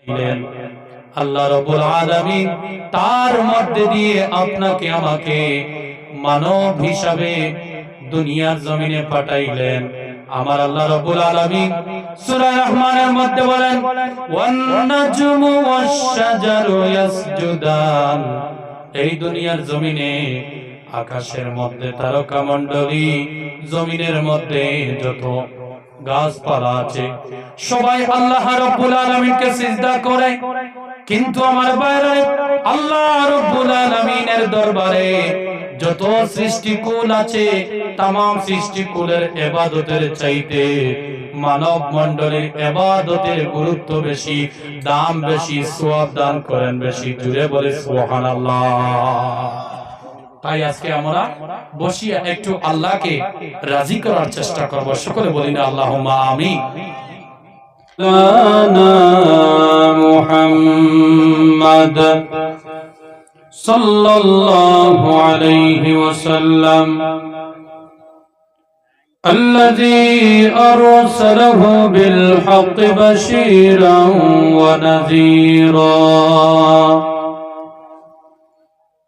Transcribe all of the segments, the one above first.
পাঠাইলেন। আল্লাহ রাব্বুল আলামিন তার মধ্যে দিয়ে আপনাকে আমাকে মানব হিসাবে দুনিয়ার জমিনে পাঠাইলেন। আমার আল্লাহ রাব্বুল আলামিন সূরা রহমানের মধ্যে বলেন, ওয়ান নাজমু ওয়াশ শাজারু ইয়াসজুদান। এই দুনিয়ার জমিনে আকাশের মধ্যে তারকামণ্ডলী, জমিনের মধ্যে যত গাছপালা আছে সবাই আল্লাহ রাব্বুল আলামিনকে সিজদা করে। কিন্তু আমার বাইরে আল্লাহ রাব্বুল আলামিনের দরবারে যত সৃষ্টিকুল আছে तमाम সৃষ্টিকুলের ইবাদতের চাইতে মানব মণ্ডলীর ইবাদতের গুরুত্ব বেশি, দাম বেশি, সওয়াব দান করেন বেশি। জুড়ে বলে সুবহানাল্লাহ। তাই আজকে আমরা বসিয়া একটু আল্লাহকে রাজি করার চেষ্টা করব। সকলে বলি না আল্লাহুম্মা আমিন। মুহাম্মদ সাল্লাল্লাহু আলাইহি ওয়াসাল্লাম الذي أرسله بالحق بشيرا ونذيرا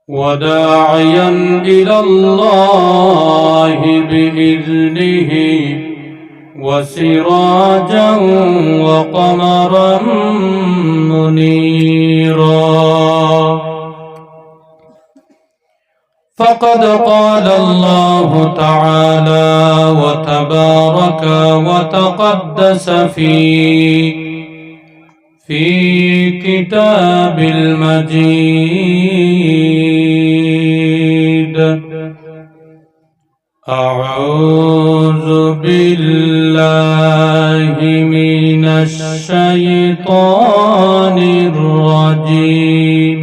وداعيا إلى الله بإذنه وسراجا وقمرا منيرا. فقد قال الله تعالى وتبارك وتقدس في كتاب المجيد: أعوذ بالله من الشيطان الرجيم.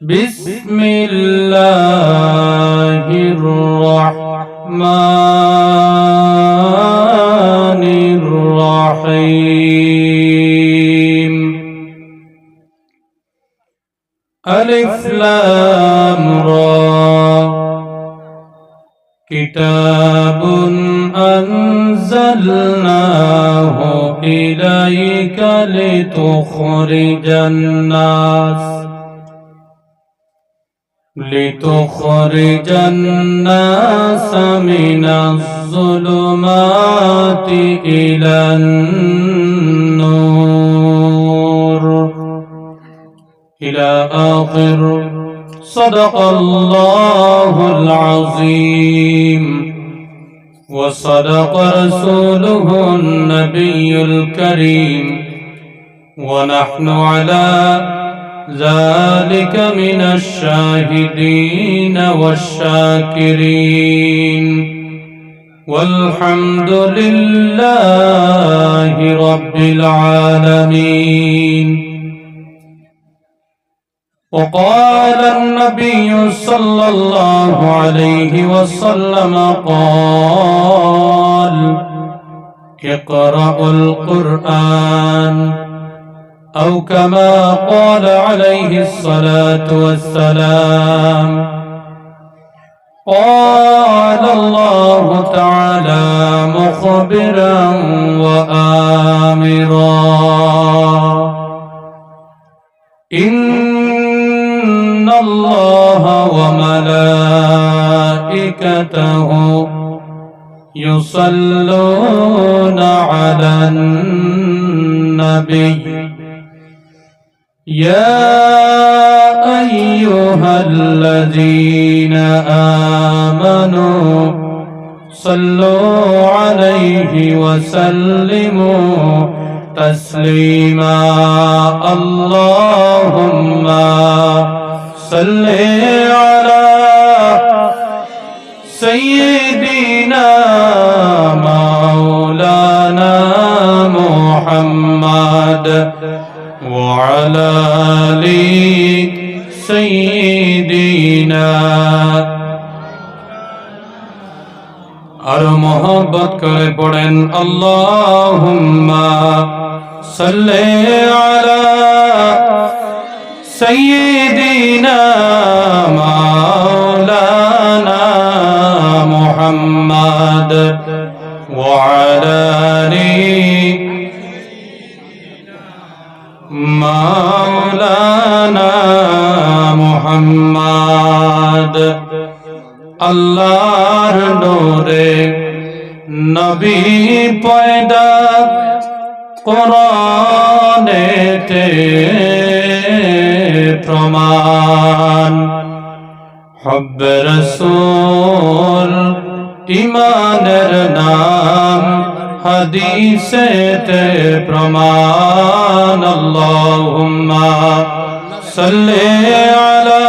بسم الله الرحمن الرحيم. ألف لام را. كتاب أنزلناه إليك لتخرج الناس من الظلمات إلى النور إلى آخر. صدق الله العظيم وصدق رسوله النبي الكريم ونحن على ذلك من الشاهدين والشاكرين والحمد لله رب العالمين. وقال النبي صلى الله عليه وسلم قال: اقرأوا القرآن أو كما قال عليه الصلاة والسلام. قال الله تعالى مخبرا وآمرا: إن الله وملائكته يصلون على النبي يا أيها الذين آمنوا صلوا عليه وسلموا تسليما. اللهم صل على سيدنا مولانا محمد وعلى آل سيدنا. আর মোহব্বত করে পড়েন আল্লাহুম্মা সাল্লি আলা সাইয়্যিদিনা মাওলানা মুহাম্মদ ওয়া আলা আলি মাওলানা মুহাম্মদ আল্লাহর নূরে নবী পয়দা কোরআনেতে প্রমাণ হব্বে রাসূল ইমানের নাম হাদিসেতে প্রমাণ আল্লাহুম্মা সাল্লি আলা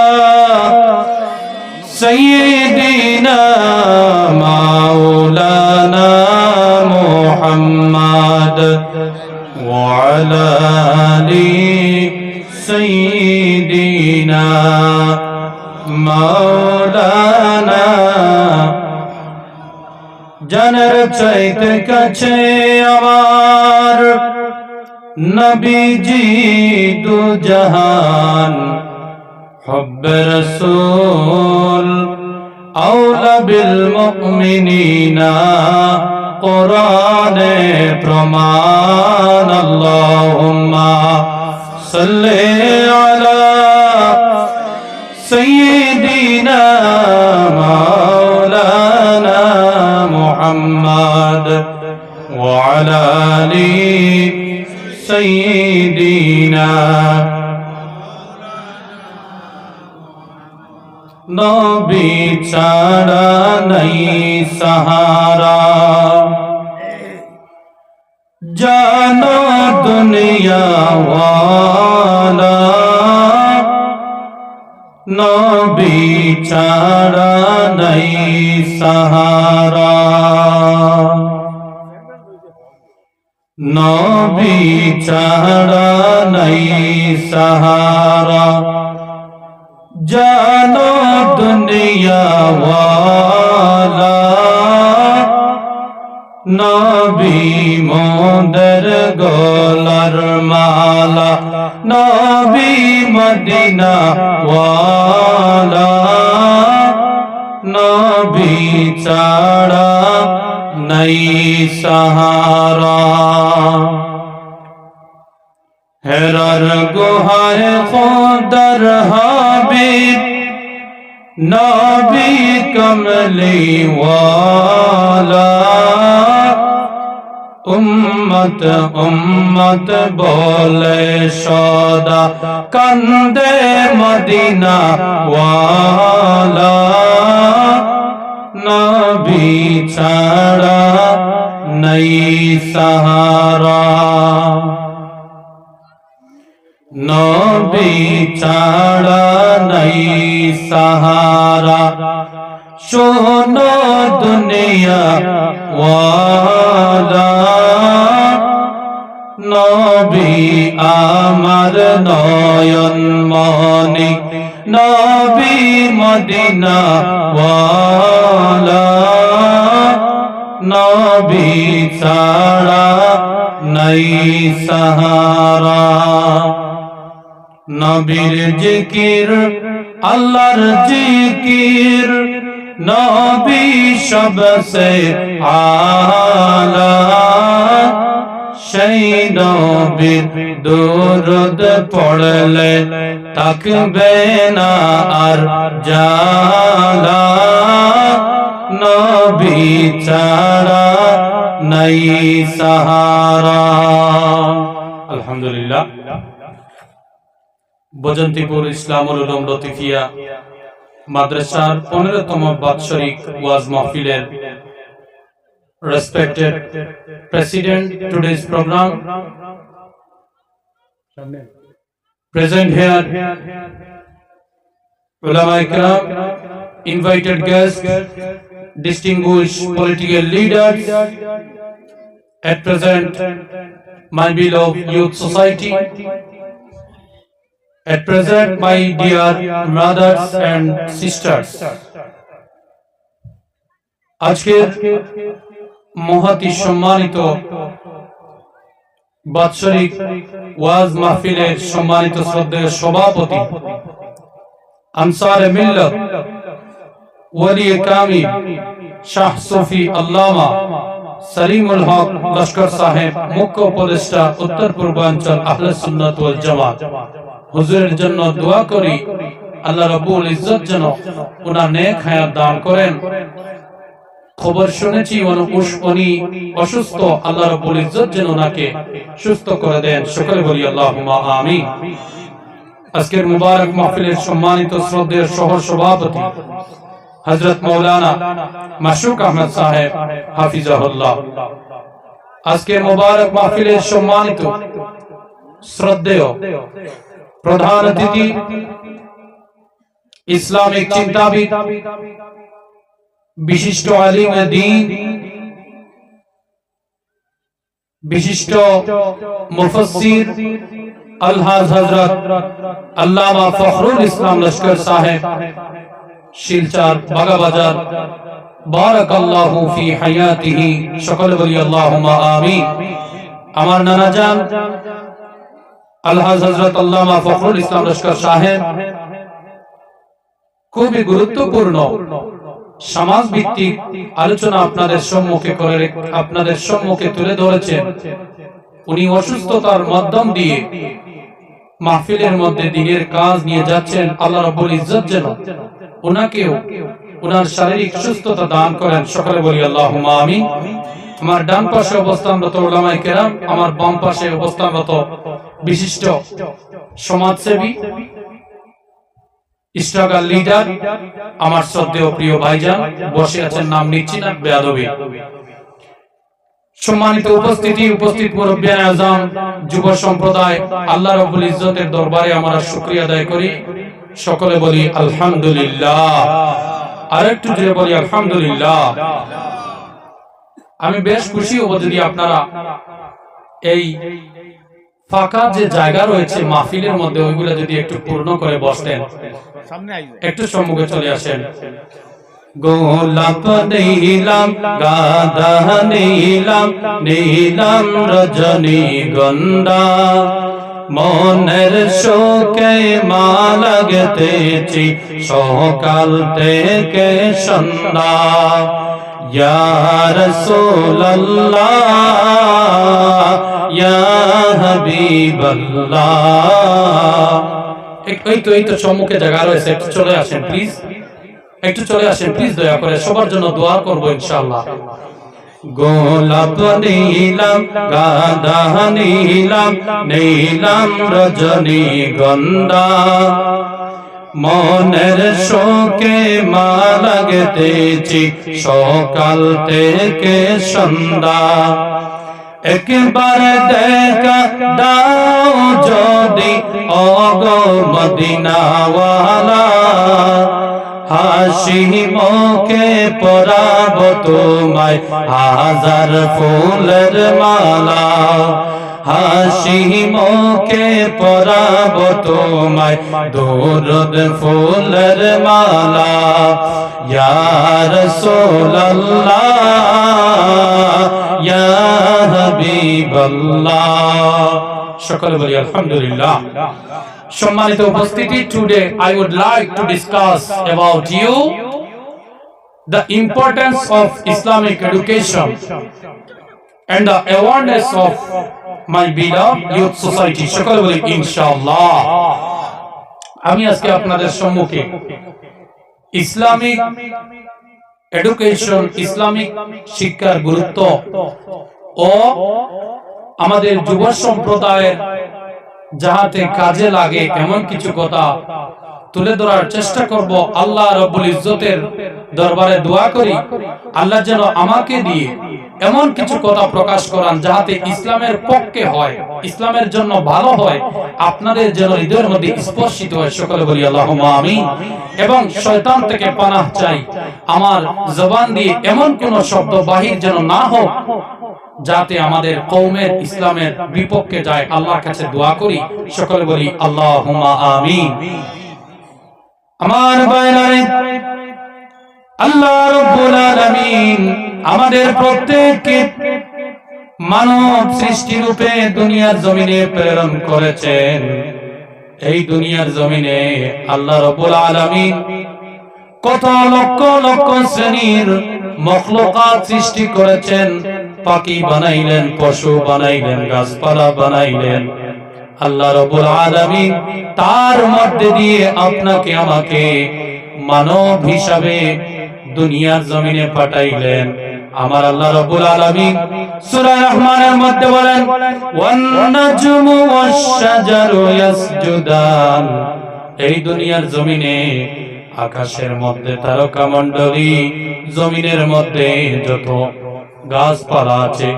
সাইয়্যিদিনা মাওলানা মুহাম্মদ ওয়া আলা আলি সাইয়্যিদিনা মাওলানা জানের চাইতে কাছে আমার নবীজি দু জাহান হব্বে রাসূল আওলা বিল মুমিনিনা কোরআনে প্রমাণ আল্লাহুম্মা সাল্লি আলা সাইয়্যিদিনা মাওলানা মুহাম্মদ ওয়া আলা আলি সাইয়্যিদিনা নবী ছাড়া নাই সাহারা জানো দুনিয়া ওয়ালা নবী ছাড়া নাই সাহারা নবী ছাড়া নাই সাহারা জানো দুনিয়া ওয়ালা নবী মোদের গলার মালা নবী মদিনা ওয়ালা নবী ছাড়া নাই সাহারা হেরার গুহায় খোদার হাবিব নবী কমলি ওয়ালা উম্মত উম্মত বলে সদা কান্দে মদিনা ওয়ালা নবী ছাড়া নাই সাহারা নবী ছাড়া নাই সাহারা শোনো দুনিয়া ওয়ালা নবী আমার নয়ন মনি নবী মদিনা ওয়ালা নবী ছাড়া নাই সাহারা নবীর জিকির আল্লাহর জিকির নবী সবসে আলা সেই নবীর দুরূদ পড়লে থাকবে না আর জালা নবী ছাড়া নাই সাহারা আলহামদুলিল্লাহ বজন্তিপুর ইসলামুল উলুম লতিফিয়া মাদ্রাসার 15তম বাৎসরিক ওয়াজ মাহফিলের respected president today's program present here ulama ikram invited guests distinguished political leaders at present my beloved youth society at present my dear brothers and sisters আজকের মহতি সম্মানিত বাৎসরিক ওয়াজ মাহফিলের সম্মানিত শ্রদ্ধেয় সভাপতি আনসারে মিল্লাত ওয়ালি কামিল শাহ সুফি আল্লামা সলিমুল হক লস্কর সাহেব, মুখ্য উপদেষ্টা উত্তর পূর্বাঞ্চল আহলে সুন্নাত ওয়াল জামাত, হুজুরের জন্য দোয়া করি আল্লাহ রাব্বুল ইজ্জত যেন ওনার নেক হায়াত দান করেন। খবর শুনেছি উনি অসুস্থ, আল্লাহ রাব্বুল ইজ্জত যেন ওনাকে সুস্থ করে দেন। সকলে বলি আল্লাহুম্মা আমিন। আজকের মুবারক মাহফিলের সম্মানিত শ্রদ্ধেয় সহ সভাপতি হযরত মাওলানা মাশরুক আহমদ সাহেব হাফিজাহুল্লাহ, আজকের মুবারক মাহফিলের সম্মানিত শ্রদ্ধেয় প্রধান অতিথি ইসলামিক চিন্তাবিদ, বিশিষ্ট আলিমে দ্বীন, বিশিষ্ট মুফাসসির আলহাজ হযরত আল্লামা ফখরুল ইসলাম লস্কর সাহেব, শিলচর বাগাবাজার, বারাকাল্লাহু ফি হায়াতিহি। সকলে বলি আল্লাহুম্মা আমিন। আমার নানা জান আলহাজ হযরত আল্লামা ফখরুল ইসলাম লস্কর সাহেব খুবই গুরুত্বপূর্ণ সমাজ ভিত্তিক আলোচনা আপনাদের সম্মুখে তুলে ধরেছেন। উনি অসুস্থতার মাধ্যম দিয়ে মাহফিলের মধ্যে দিনের কাজ নিয়ে যাচ্ছেন। আল্লাহ রাব্বুল ইজ্জত যেন উনাকেও উনার শারীরিক সুস্থতা দান করেন। সকলে বলি আল্লাহুম্মা আমিন। আমার ডান পাশে অবস্থানরত উলামায়ে কেরাম, আমার বাম পাশে অবস্থানরত বিশিষ্ট সমাজসেবী, স্ট্রাগল লিডার, আমার শ্রদ্ধেয় প্রিয় ভাইজান বসে আছেন, নাম নিচ্ছি না, বেয়াদবি। সম্মানিত উপস্থিতি, উপস্থিত মুরব্বিয়ান আযম, যুব সম্প্রদায়, আল্লাহ রাব্বুল ইজ্জতের দরবারে আমরা শুকরিয়া আদায় করি। সকলে বলি আলহামদুলিল্লাহ। আরেকটু জোরে বলি আলহামদুলিল্লাহ। আমি বেশ খুশি হব যদি আপনারা এই ফাঁকা যে জায়গা রয়েছে মাহফিলের মধ্যে ওইগুলো যদি একটু পূর্ণ করে বসতেন। একটু সম্মুখে চলে আসেন। গোলাপ নীলাম, গাধা নীলাম, নীলাম রজনী গন্ধা, মনের শোকে মা লাগতেছি সকাল থেকে সন্ধ্যা। ইয়া রাসূলুল্লাহ, ইয়া হাবিবাল্লাহ। এই তো সম্মুখে জায়গা রয়েছে, একটু চলে আসেন প্লিজ, একটু চলে আসেন প্লিজ, দয়া করে সবার জন্য দোয়া করবো ইনশাআল্লাহ। গোলাপ নীলাম, গাধা নীলাম, নীলাম রজনী গন্ধা, মনের শোকে মা লাগতেছি সকাল থেকে সন্ধ্যা। একবার দেখা দাও যদি ওগো মদিনাওয়ালা, হাসি মুখে পরাব তোমায় হাজার ফুলের মালা, হাসি মুখে পরাব তোমায় দরুদ ফুলের মালা। ইয়া রাসূলুল্লাহ, ইয়া হাবিবাল্লাহ। সকলে বলি আলহামদুলিল্লাহ। সম্মানিত উপস্থিতি, today I would like to discuss about you the importance of Islamic education and the awareness of my beloved youth society. সকলে বলি ইনশাআল্লাহ। আমি আজকে আপনাদের সম্মুখে ইসলামিক এডুকেশন, ইসলামিক শিক্ষার গুরুত্ব ও আমাদের যুব সম্প্রদায়ের যাহাতে কাজে লাগে এমন কিছু কথা তুলে ধরার চেষ্টা করব। আল্লাহ রাব্বুল ইজ্জতের দরবারে দোয়া করি আল্লাহ যেন আমাকে দিয়ে এমন কিছু কথা প্রকাশ করান যাহাতে ইসলামের পক্ষে হয়, ইসলামের জন্য ভালো হয়, আপনাদের যেন হৃদয়ের মধ্যে স্পর্শিত হয়। সকলে বলি আল্লাহুম্মা আমিন। এবং শয়তান থেকে পানাহ চাই, আমার জবান দিয়ে এমন কোন শব্দ বাহির যেন না হোক যাতে আমাদের কওমের ইসলামের বিপক্ষে যায়। আল্লাহর কাছে দোয়া করি। সকলে বলি আল্লাহুম্মা আমিন। আমার ভাইরারে, আল্লাহ রাব্বুল আলামিন আমাদের প্রত্যেককে মানব সৃষ্টি রূপে দুনিয়ার জমিনে প্রেরণ করেছেন। এই দুনিয়ার জমিনে আল্লাহ রাব্বুল আলামিন কত লক্ষ লক্ষ শ্রেণীর মখলুকাত সৃষ্টি করেছেন। পাখি বানাইলেন, পশু বানাইলেন, গাছপালা বানাইলেন। আল্লাহ রাব্বুল আলামিন তার মধ্যে দিয়ে আপনাকে আমাকে মানব হিসাবে দুনিয়ার জমিনে পাঠাইলেন। আমার আল্লাহ রাব্বুল আলামিন সূরা রহমানের মধ্যে বলেন, ওয়ান নাজমু ওয়াশ শাজারু ইয়াসজুদান। এই দুনিয়ার জমিনে আকাশের মধ্যে তারকামণ্ডলী, জমিনের মধ্যে যত গাছপালা আছে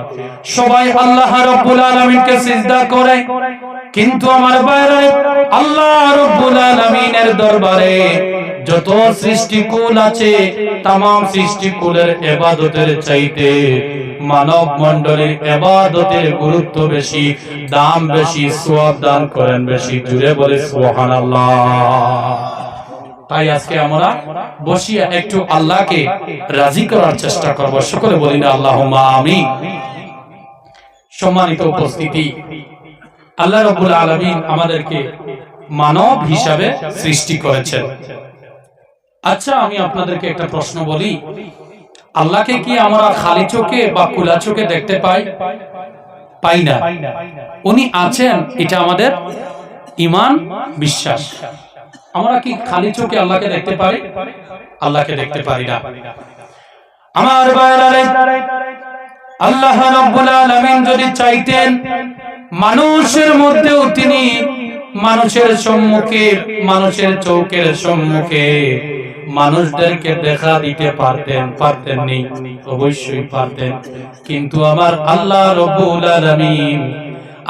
সবাই আল্লাহ রাব্বুল আলামিনকে সিজদা করে। কিন্তু আমার বাইরে আল্লাহ রাব্বুল আলামিনের দরবারে যত সৃষ্টিকুল আছে तमाम সৃষ্টিকুলের ইবাদতের চাইতে মানব মণ্ডলীর ইবাদতের গুরুত্ব বেশি, দাম বেশি, সওয়াব দান করেন বেশি। জুড়ে বলে সুবহানাল্লাহ। তাই আজকে আমরা বসিয়া একটু আল্লাহকে রাজি করার চেষ্টা করব। সকলে বলি না আল্লাহুম্মা আমিন। সম্মানিত উপস্থিতি, আল্লাহ রাব্বুল আলামিন আমাদেরকে মানব হিসাবে সৃষ্টি করেছেন। আচ্ছা, আমি আপনাদেরকে একটা প্রশ্ন বলি, আল্লাহকে কি আমরা খালি চোখে বা খোলা চোখে দেখতে পাই? পাই না। উনি আছেন, এটা আমাদের ঈমান, বিশ্বাস। আমরা কি খালি চোখে আল্লাহকে দেখতে পারি? আল্লাহকে দেখতে পারি না। আমার ভাইরা, আল্লাহ রাব্বুল আলামিন যদি চাইতেন মানুষের মধ্যেও তিনি মানুষের সম্মুখে, মানুষের চোখের সম্মুখে মানুষদেরকে দেখা দিতে পারতেন, পারতেননি? অবশ্যই পারতেন। কিন্তু আমার আল্লাহ রাব্বুল আলামিন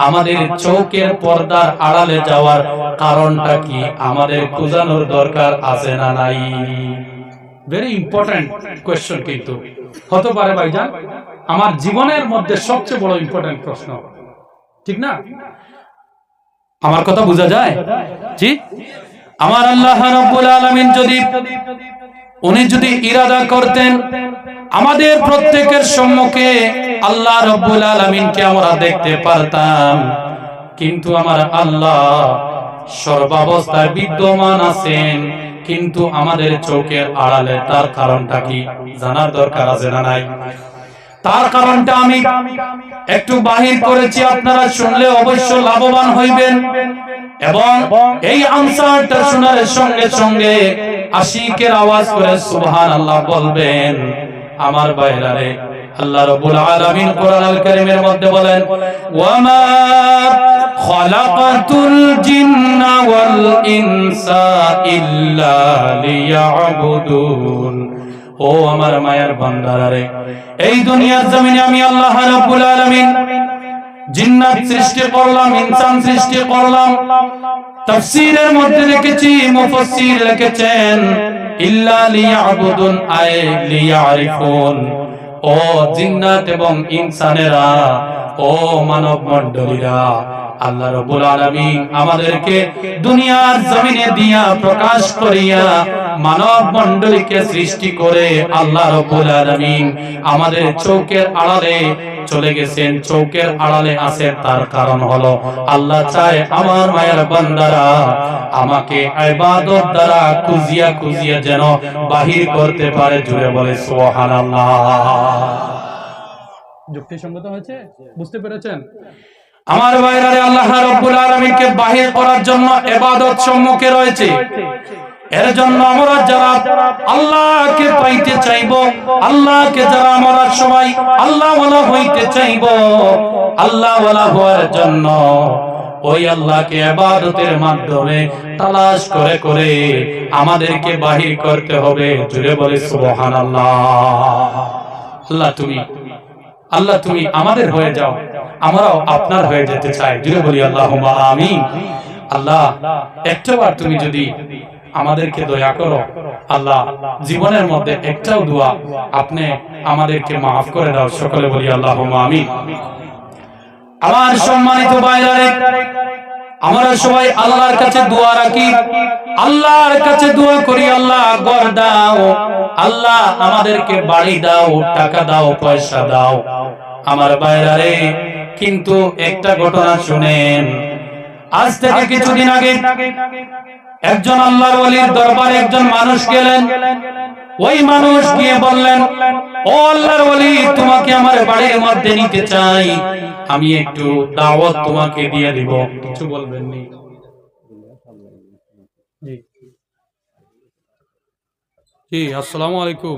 আমাদের চোখের পর্দার আড়ালে যাওয়ার কারণটা কি আমাদের খোঁজানোর দরকার আছে না নাই? Very important question. কিন্তু হতে পারে ভাইজান আমার জীবনের মধ্যে সবচেয়ে বড় ইম্পর্টেন্ট প্রশ্ন, ঠিক না? আমার কথা বোঝা যায়? জি। আমার আল্লাহ রাব্বুল আলামিন উনি যদি ইরাদা করতেন আমাদের প্রত্যেকের সম্মুখে আল্লাহ রাব্বুল আলামিনকে আমরা দেখতে পারতাম, কিন্তু আমার আল্লাহ সর্বাবস্থায় বিদ্যমান আছেন, কিন্তু আমাদের চোখের আড়ালে। তার কারণটা কি জানার দরকার আছে না নাই? তার কারণটা আমি একটু বাহির করেছি, আপনারা শুনলে অবশ্য লাভবান হইবেন এবং এই আনসারটা শোনার সঙ্গে সঙ্গে আশিকের আওয়াজ করে সুবহানাল্লাহ বলবেন। আমার ভাইরারে, আল্লাহ রাব্বুল আলামিন কোরআনুল কারীমের মধ্যে বলেন, ওয়ামা খালাকাতুল জিন্না ওয়াল ইনসা ইল্লা লিয়াবুদুন। ও আমার মায়ের বান্দারা, এই দুনিয়ার জমিনে আমি আল্লাহ রাব্বুল আলামিন জিন্নাত সৃষ্টি করলাম, ইনসান সৃষ্টি করলাম। তাফসীরের মধ্যে লিখেছি, মুফাসসির লিখেছেন ইল্লা লিয়াবুদুন, আয় লিয়ারিফুন। ও জিন্নাত এবং ইনসানেরা, ও মানব মণ্ডলীরা, আল্লাহ রাব্বুল আলামিন আমাদেরকে দুনিয়ার জমিনে দিয়া প্রকাশ করিয়া মানব মণ্ডলীকে সৃষ্টি করে আল্লাহ রাব্বুল আলামিন আমাদের চোখের আড়ালে চলে গেছেন, চোখের আড়ালে আছেন। তার কারণ হলো আল্লাহ চায় আমার মায়ের বান্দারা আমাকে ইবাদত দ্বারা খুঁজিয়া খুঁজিয়া যেন বাহির করতে পারে। জুড়ে বলে সুবহানাল্লাহ। যুক্তিসঙ্গত হয়েছে? বুঝতে পেরেছেন? আমার ভাইরা, আল্লাহ রাব্বুল আলামিনকে বাহির করার জন্য ইবাদত সম্মুখে রয়েছে। এর জন্য আমরা যারা আল্লাহকে পাইতে চাইবো, আল্লাহকে যারা আমরা সবাই আল্লাহওয়ালা হইতে চাইবো, আল্লাহওয়ালা হওয়ার জন্য ওই আল্লাহকে ইবাদতের মাধ্যমে তালাশ করে করে আমাদেরকে বাহির করতে হবে। জুড়ে বলে সুবহানাল্লাহ। আল্লাহ তুমি আমাদের হয়ে যাও, আমরাও আপনার হয়ে যেতে চাই। জুড়ে বলি আল্লাহুম্মা আমিন। আল্লাহ, একটাবার তুমি যদি আমাদেরকে দয়া করো, আল্লাহ জীবনের মধ্যে একটাও দোয়া আপনি আমাদেরকে মাফ করে দাও। সকলে বলি আল্লাহুম্মা আমিন। আমার সম্মানিত ভাইরা, আমরা সবাই আল্লাহর কাছে দোয়া রাখি, আল্লাহর কাছে দোয়া করি, আল্লাহ ঘর দাও, আল্লাহ আমাদেরকে বাড়ি দাও, টাকা দাও, পয়সা দাও। আমার ভাইরা রে, কিন্তু একটা ঘটনা শুনেন। আজ থেকে কিছুদিন আগে একজন আল্লাহর ওলির দরবারে একজন মানুষ গেলেন। ওই মানুষ গিয়ে বললেন, ও আল্লাহর ওলি, তোমাকে আমার বাড়ির মধ্যে নিতে চাই, আমি একটু দাওয়াত তোমাকে দিয়ে দিব। কিছু বলবেন নি? জি জি, আসসালামু আলাইকুম।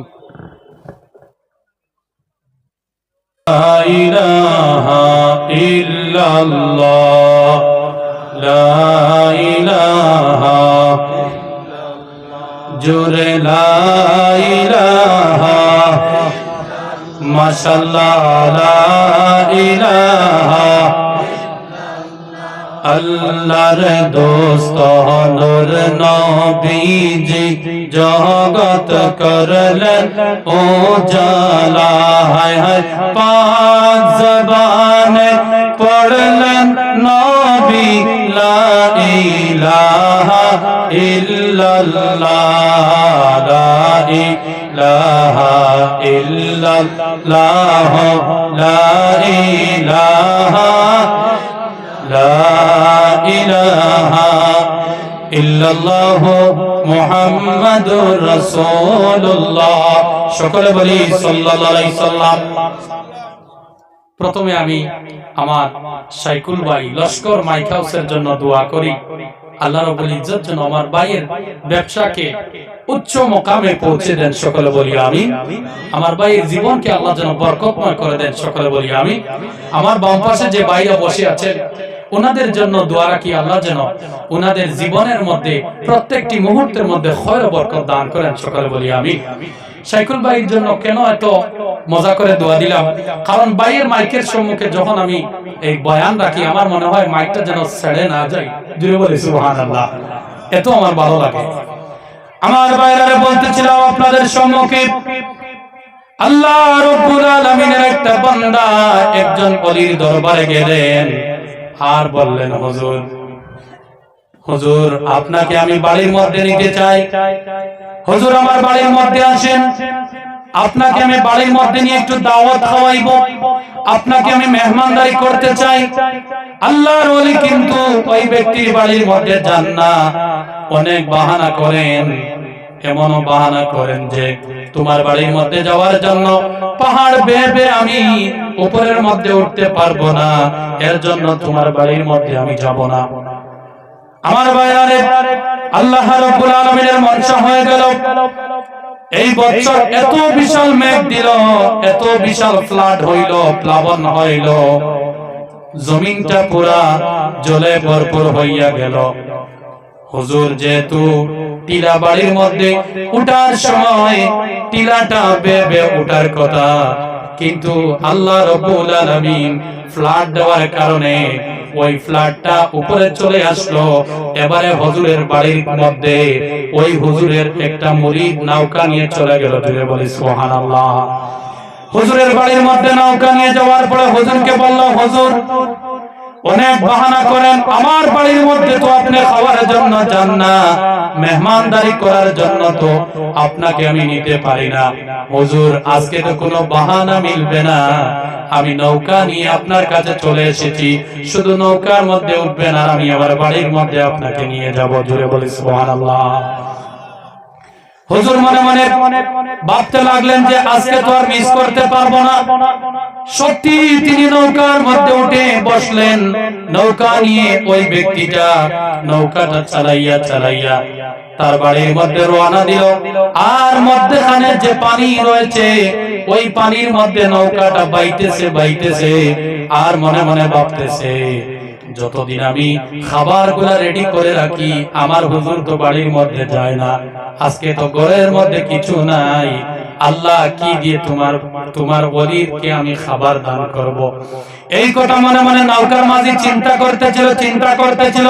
লা ইলাহা ইল্লাল্লাহ, লা ইলাহা, জোরে লা ইলাহা, মাশাআল্লাহ, লা ইলাহা, আল্লাহর দোস্ত নূর নবীজি জগৎ করলেন ও জালা, হায় হায় পাক জবানে পড়লেন নবী লা ইলাহা ইল্লাল্লাহ, লা ইলাহা ইল্লাল্লাহ, লা ইলাহা, লা ইলাহা ইল্লাল্লাহু মুহাম্মাদুর রাসূলুল্লাহ। সকলে বলি সাল্লাল্লাহু আলাইহি সাল্লাম। প্রথমে আমি আমার শাইকুল ভাই লস্কর মাইক হাউসের জন্য দোয়া করি, আল্লাহ রাব্বুল ইজ্জত যেন আমার ভাইয়ের ব্যবসাকে উচ্চ মোকামে পৌঁছে দেন। সকলে বলি আমিন। আমার ভাইয়ের জীবনকে আল্লাহ যেন বরকতময় করে দেন। সকলে বলি আমিন। আমার বাম পাশে যে ভাইরা বসে আছেন, ওনাদের জন্য দোয়া রাখি, আল্লাহ যেন ওনাদের জীবনের মধ্যে প্রত্যেকটি মুহূর্তের মধ্যে খয়র বরকত দান করেন। সকলে বলি আমিন। শাইকুল ভাইয়ের জন্য কেন এত মজা করে দোয়া দিলাম, কারণ ভাইয়ের মাইকের সম্মুখে যখন আমি এই বয়ান রাখি, আমার মনে হয় মাইকটা যেন ছেড়ে না যায়। জুড়ে বলি সুবহানাল্লাহ, এত আমার ভালো লাগে। আমার ভাইরা বলতেছিলাম আপনাদের সম্মুখে, আল্লাহ রাব্বুল আলামিনের একটা বান্দা একজন ওলির দরবারে গেলেন আর বললেন, হুজুর হুজুর আপনাকে আমি বাড়ির মধ্যে নিতে চাই, হুজুর আমার বাড়ির মধ্যে আসেন, আপনাকে আমি বাড়ির মধ্যে নিয়ে একটু দাওয়াত খাওয়াইব, আপনাকে আমি মেহমানদারি করতে চাই। আল্লাহর ওলি কিন্তু ওই ব্যক্তির বাড়ির মধ্যে যান না, অনেক বাহানা করেন। এমনও বাহানা করেন যে তোমার বাড়ির মধ্যে যাওয়ার জন্য পাহাড় বেয়ে বেয়ে আমি উপরের মধ্যে উঠতে পারবো না, এর জন্য তোমার বাড়ির মধ্যে আমি যাব না। আমার ভাইয়ারে, আল্লাহ রাব্বুল আলামিনের মনসা হয়ে গেল, এই বছর এত বিশাল মেঘ দিল, এত বিশাল ফ্লাড হইল, প্লাবন হইল, জমিনটা পুরা জলে ভরপুর হইয়া গেল। হুজুর যেহেতু টিলা বাড়ির মধ্যে উঠার সময় টিলাটা বেয়ে বেয়ে উঠার কথা, কিন্তু আল্লাহ রাব্বুল আলামিন ফ্লাড দেওয়ার কারণে ওই ফ্লাডটা উপরে চলে আসলো। এবারে হুজুরের বাড়ির মধ্যে ওই হুজুরের একটা মুরিদ নৌকা নিয়ে চলে গেল। জুড়ে বলি সুবহানাল্লাহ। হুজুরের বাড়ির মধ্যে নৌকা নিয়ে যাওয়ার পরে হুজুরকে বলল, হুজুর অনেক বাহানা করেন, আমার বাড়ির মধ্যে তো আপনি খাওয়ার জন্য যান না, মেহমানদারি করার জন্য তো আপনাকে আমি নিতে পারি না। হুজুর আজকে তো কোনো বাহানা মিলবে না, আমি নৌকা নিয়ে আপনার কাছে চলে এসেছি, শুধু নৌকার মধ্যে উঠবেন আর আমি আমার বাড়ির মধ্যে আপনাকে নিয়ে যাব। জুড়ে বলি সুবহানাল্লাহ। হুজুর মনে মনে ভাবতে লাগলেন যে আজকে তো আর মিস করতে পারবো না। সত্যি তিনি নৌকার মধ্যে উঠে বসলেন, নৌকা নিয়ে ওই ব্যক্তিটা নৌকাটা চালাইয়া চালাইয়া তার বাড়ির মধ্যে রওনা দিল। আর মধ্যখানে যে পানি রয়েছে, ওই পানির মধ্যে নৌকাটা বাইতেছে বাইতেছে, আর মনে মনে ভাবতেছে, যতদিন আমি খাবারগুলা রেডি করে রাখি, আমার হুজুর তো বাড়ির মধ্যে যায় না, আজকে তো ঘরের মধ্যে কিছু নাই, আল্লাহ কি দিয়ে তোমার ওলিকে আমি খাবার দান করব। এই কথা মনে মনে নৌকার মাঝি চিন্তা করতেছিল।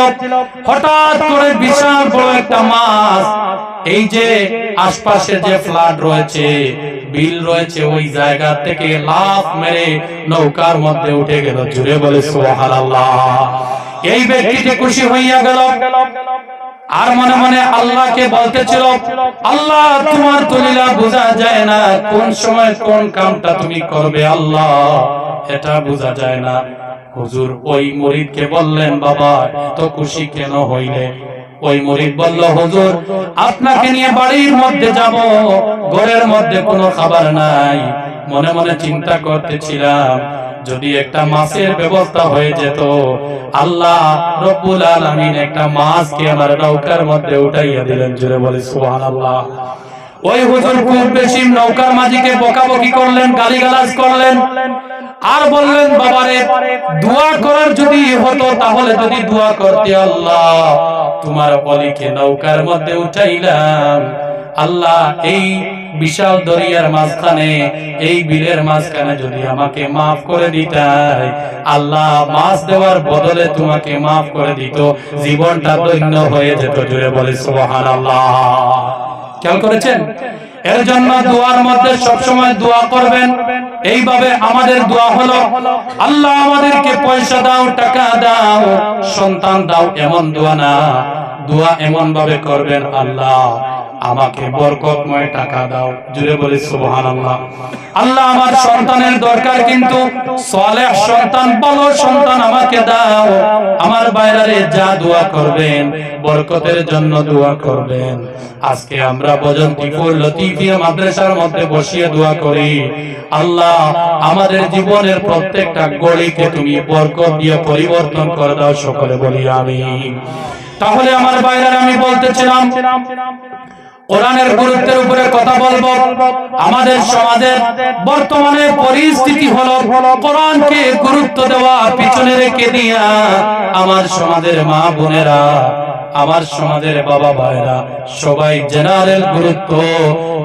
হঠাৎ করে বিশাল বড় একটা মাছ, এই যে আশপাশে যে ফ্লাড রয়েছে, বিল রয়েছে, ওই জায়গা থেকে লাফ মেরে নৌকার মধ্যে উঠে গেল। জুড়ে বলে সুবহানাল্লাহ। এই ব্যক্তিটি খুশি হইয়া গেল, আর মনে মনে আল্লাহকে বলতেছিল, আল্লাহ তোমার তো লীলা বোঝা যায় না, কোন সময় কোন কামটা তুমি করবে আল্লাহ এটা বোঝা যায় না। হুজুর ওই মুরিদকে বললেন, বাবা তো খুশি কেন হইলে? ওই মুরিদ বলল, হুজুর আপনাকে নিয়ে বাড়ির মধ্যে যাব, ঘরের মধ্যে কোনো খাবার নাই। মনে মনে চিন্তা করতেছিলাম, যদি একটা মাছের ব্যবস্থা হয়ে যেত। আল্লাহ রব্বুল আলামিন একটা মাছকে আমার নৌকার মধ্যে উঠাইয়া দিলেন। জোরে বলে সুবহানাল্লাহ। ওই হুজুর খুব বেশি নৌকার মাঝিকে বকাবকি করলেন, গালিগালাজ করলেন, আর বললেন, বাবারে দোয়া করার যদি হতো তাহলে যদি দোয়া করতে, আল্লাহ তোমার অলিকে নৌকার মধ্যে উঠাইলাম, আল্লাহ এই বিশাল দরিয়ার মাঝখানে, এই বিলের মাঝখানে যদি আমাকে মাফ করে দিতাই, আল্লাহ মাছ দেওয়ার বদলে তোমাকে মাফ করে দিত, জীবনটা ধন্য হয়ে যেত। জুড়ে বলে সুবহানাল্লাহ। খেয়াল করেছেন? এর জন্য দোয়ার মধ্যে সবসময় দোয়া করবেন। এইভাবে আমাদের দোয়া হলো, আল্লাহ আমাদেরকে পয়সা দাও, টাকা দাও, সন্তান দাও, এমন দোয়া না। দোয়া এমন ভাবে করবেন, আল্লাহ আমাকে বরকতময় টাকা দাও। জুড়ে বলি সুবহানাল্লাহ। আল্লাহ আমার সন্তানের দরকার, কিন্তু সালেহ সন্তান, ভালো সন্তান আমাকে দাও। আমার বাইরে যা দোয়া করবেন বরকতের জন্য দোয়া করবেন। আজকে আমরা বজন্তিপুর লতিফিয়া মাদ্রাসার মধ্যে বসিয়ে দোয়া করি, আল্লাহ আমাদের জীবনের প্রত্যেকটা গলিকে তুমি বরকত দিয়ে পরিবর্তন করে দাও। সকলে বলি আমিন। তাহলে আমার বাইরে আমি বলতেছিলাম, কোরআনের গুরুত্বের উপরে কথা বলবো। আমাদের সমাজের বর্তমানে পরিস্থিতি হলো কোরআনকে গুরুত্ব দেওয়া পিছনে রেখে দিয়া আমার সমাজের মা বোনেরা, আমার সমাজের বাবা ভাইরা সবাই জেনারেল গুরুত্ব,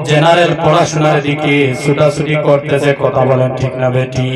জেনারেল পড়াশোনার দিকে ছুটাছুটি করতেছে। কথা বলেন ঠিক না বেটি?